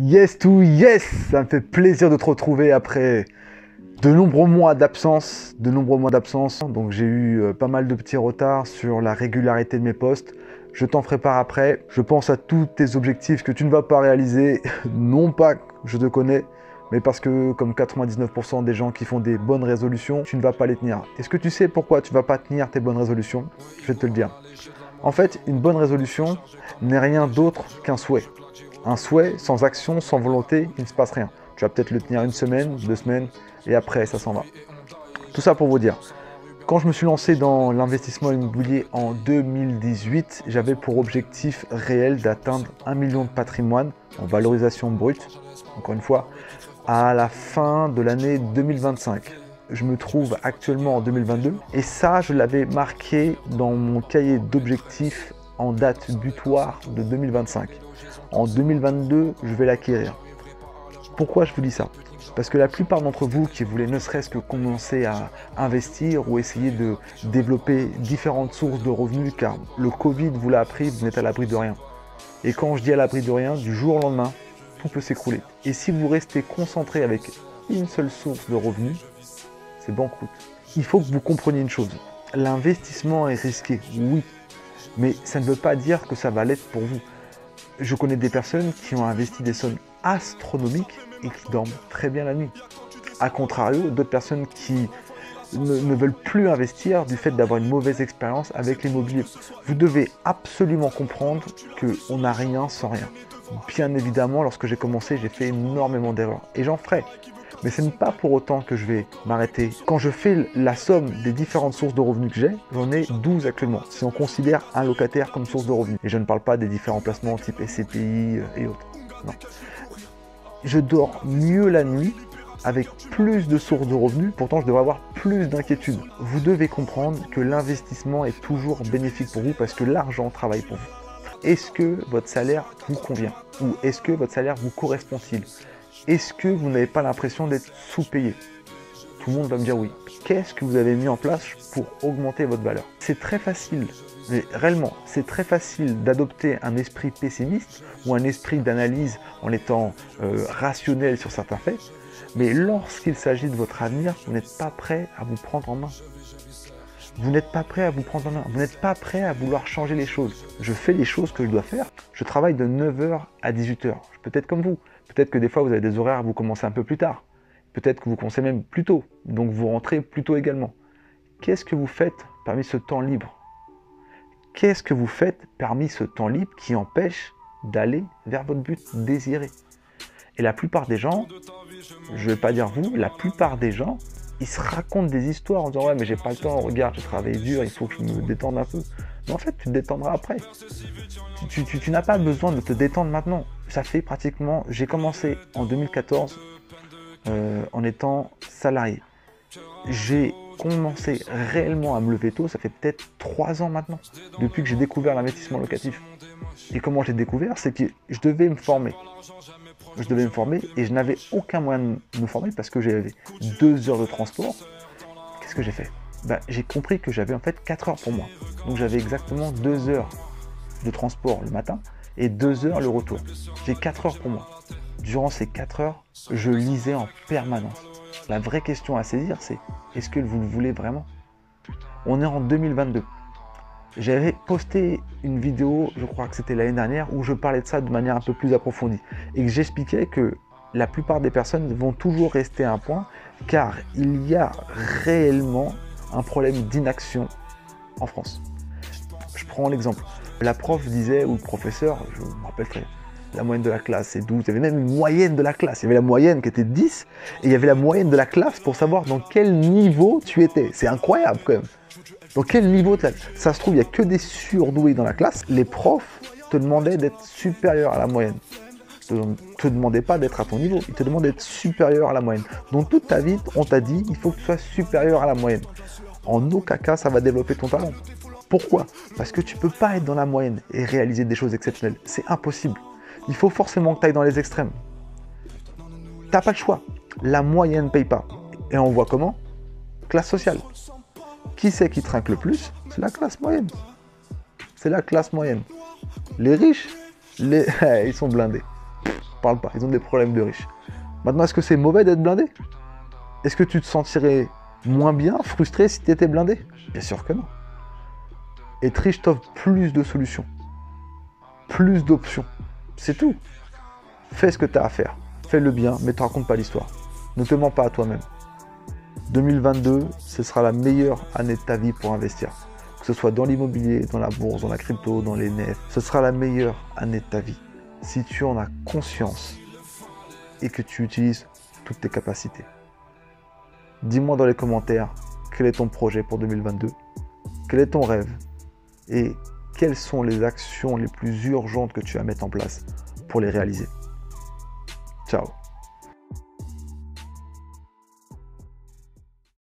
Yes to yes, ça me fait plaisir de te retrouver après de nombreux mois d'absence. Donc j'ai eu pas mal de petits retards sur la régularité de mes posts. Je t'en ferai part après. Je pense à tous tes objectifs que tu ne vas pas réaliser. Non pas que je te connais, mais parce que comme 99% des gens qui font des bonnes résolutions, tu ne vas pas les tenir. Est-ce que tu sais pourquoi tu ne vas pas tenir tes bonnes résolutions? Je vais te le dire. En fait, une bonne résolution n'est rien d'autre qu'un souhait. Un souhait sans action, sans volonté, il ne se passe rien. Tu vas peut-être le tenir une semaine, 2 semaines, et après, ça s'en va. Tout ça pour vous dire. Quand je me suis lancé dans l'investissement immobilier en 2018, j'avais pour objectif réel d'atteindre 1 million de patrimoine en valorisation brute, encore une fois, à la fin de l'année 2025. Je me trouve actuellement en 2022 et ça, je l'avais marqué dans mon cahier d'objectifs en date butoir de 2025. En 2022, je vais l'acquérir. Pourquoi je vous dis ça? Parce que la plupart d'entre vous qui voulaient ne serait-ce que commencer à investir ou essayer de développer différentes sources de revenus, car le Covid vous l'a appris, vous n'êtes à l'abri de rien. Et quand je dis à l'abri de rien, du jour au lendemain, tout peut s'écrouler. Et si vous restez concentré avec une seule source de revenus, c'est banqueroute. Il faut que vous compreniez une chose. L'investissement est risqué, oui. Mais ça ne veut pas dire que ça va l'être pour vous. Je connais des personnes qui ont investi des sommes astronomiques et qui dorment très bien la nuit. A contrario, d'autres personnes qui ne veulent plus investir du fait d'avoir une mauvaise expérience avec l'immobilier. Vous devez absolument comprendre qu'on n'a rien sans rien. Bien évidemment, lorsque j'ai commencé, j'ai fait énormément d'erreurs. Et j'en ferai. Mais ce n'est pas pour autant que je vais m'arrêter. Quand je fais la somme des différentes sources de revenus que j'ai, j'en ai 12 actuellement, si on considère un locataire comme source de revenus. Et je ne parle pas des différents placements type SCPI et autres. Non. Je dors mieux la nuit avec plus de sources de revenus, pourtant je devrais avoir plus d'inquiétude. Vous devez comprendre que l'investissement est toujours bénéfique pour vous parce que l'argent travaille pour vous. Est-ce que votre salaire vous convient? Ou est-ce que votre salaire vous correspond-il? Est-ce que vous n'avez pas l'impression d'être sous-payé? Tout le monde va me dire oui. Qu'est-ce que vous avez mis en place pour augmenter votre valeur? C'est très facile, mais réellement, c'est très facile d'adopter un esprit pessimiste ou un esprit d'analyse en étant rationnel sur certains faits, mais lorsqu'il s'agit de votre avenir, vous n'êtes pas prêt à vous prendre en main. Vous n'êtes pas prêt à vous prendre en main. Vous n'êtes pas prêt à vouloir changer les choses. Je fais les choses que je dois faire. Je travaille de 9h à 18h. Peut-être comme vous. Peut-être que des fois, vous avez des horaires où vous commencez un peu plus tard. Peut-être que vous commencez même plus tôt. Donc, vous rentrez plus tôt également. Qu'est-ce que vous faites parmi ce temps libre? Qu'est-ce que vous faites parmi ce temps libre qui empêche d'aller vers votre but désiré? Et la plupart des gens, je ne vais pas dire vous, la plupart des gens, ils se racontent des histoires en disant « Ouais, mais j'ai pas le temps, regarde, j'ai travaillé dur, il faut que je me détende un peu. » Mais en fait, tu te détendras après. Tu n'as pas besoin de te détendre maintenant. Ça fait pratiquement... J'ai commencé en 2014 en étant salarié. J'ai commencé réellement à me lever tôt, ça fait peut-être 3 ans maintenant, depuis que j'ai découvert l'investissement locatif. Et comment j'ai découvert? C'est que je devais me former. Je devais me former et je n'avais aucun moyen de me former parce que j'avais 2 heures de transport. Qu'est-ce que j'ai fait? J'ai compris que j'avais en fait 4 heures pour moi. Donc j'avais exactement 2 heures de transport le matin et 2 heures le retour. J'ai 4 heures pour moi. Durant ces 4 heures, je lisais en permanence. La vraie question à saisir, c'est est-ce que vous le voulez vraiment? On est en 2022. J'avais posté une vidéo, je crois que c'était l'année dernière, où je parlais de ça de manière un peu plus approfondie et que j'expliquais que la plupart des personnes vont toujours rester à un point car il y a réellement un problème d'inaction en France. Je prends l'exemple. La prof disait, ou le professeur, je me rappelle très bien, la moyenne de la classe c'est 12, il y avait même une moyenne de la classe, il y avait la moyenne qui était 10 et il y avait la moyenne de la classe pour savoir dans quel niveau tu étais. C'est incroyable quand même. Dans quel niveau ça se trouve, il n'y a que des surdoués dans la classe. Les profs te demandaient d'être supérieur à la moyenne. Ils ne te demandaient pas d'être à ton niveau, ils te demandaient d'être supérieur à la moyenne. Donc toute ta vie, on t'a dit, il faut que tu sois supérieur à la moyenne. En aucun cas, ça va développer ton talent. Pourquoi? Parce que tu ne peux pas être dans la moyenne et réaliser des choses exceptionnelles. C'est impossible. Il faut forcément que tu ailles dans les extrêmes. Tu n'as pas le choix. La moyenne ne paye pas. Et on voit comment? Classe sociale. Qui c'est qui trinque le plus? C'est la classe moyenne. C'est la classe moyenne. Les riches, ils sont blindés. parle pas. Ils ont des problèmes de riches. Maintenant, est-ce que c'est mauvais d'être blindé? Est-ce que tu te sentirais moins bien, frustré si tu étais blindé? Bien sûr que non. Être riche t'offre plus de solutions, plus d'options. C'est tout. Fais ce que tu as à faire. Fais le bien, mais ne te raconte pas l'histoire. Ne te mens pas à toi-même. 2022, ce sera la meilleure année de ta vie pour investir. Que ce soit dans l'immobilier, dans la bourse, dans la crypto, dans les NFT, ce sera la meilleure année de ta vie. Si tu en as conscience et que tu utilises toutes tes capacités. Dis-moi dans les commentaires quel est ton projet pour 2022, quel est ton rêve et quelles sont les actions les plus urgentes que tu vas mettre en place pour les réaliser. Ciao.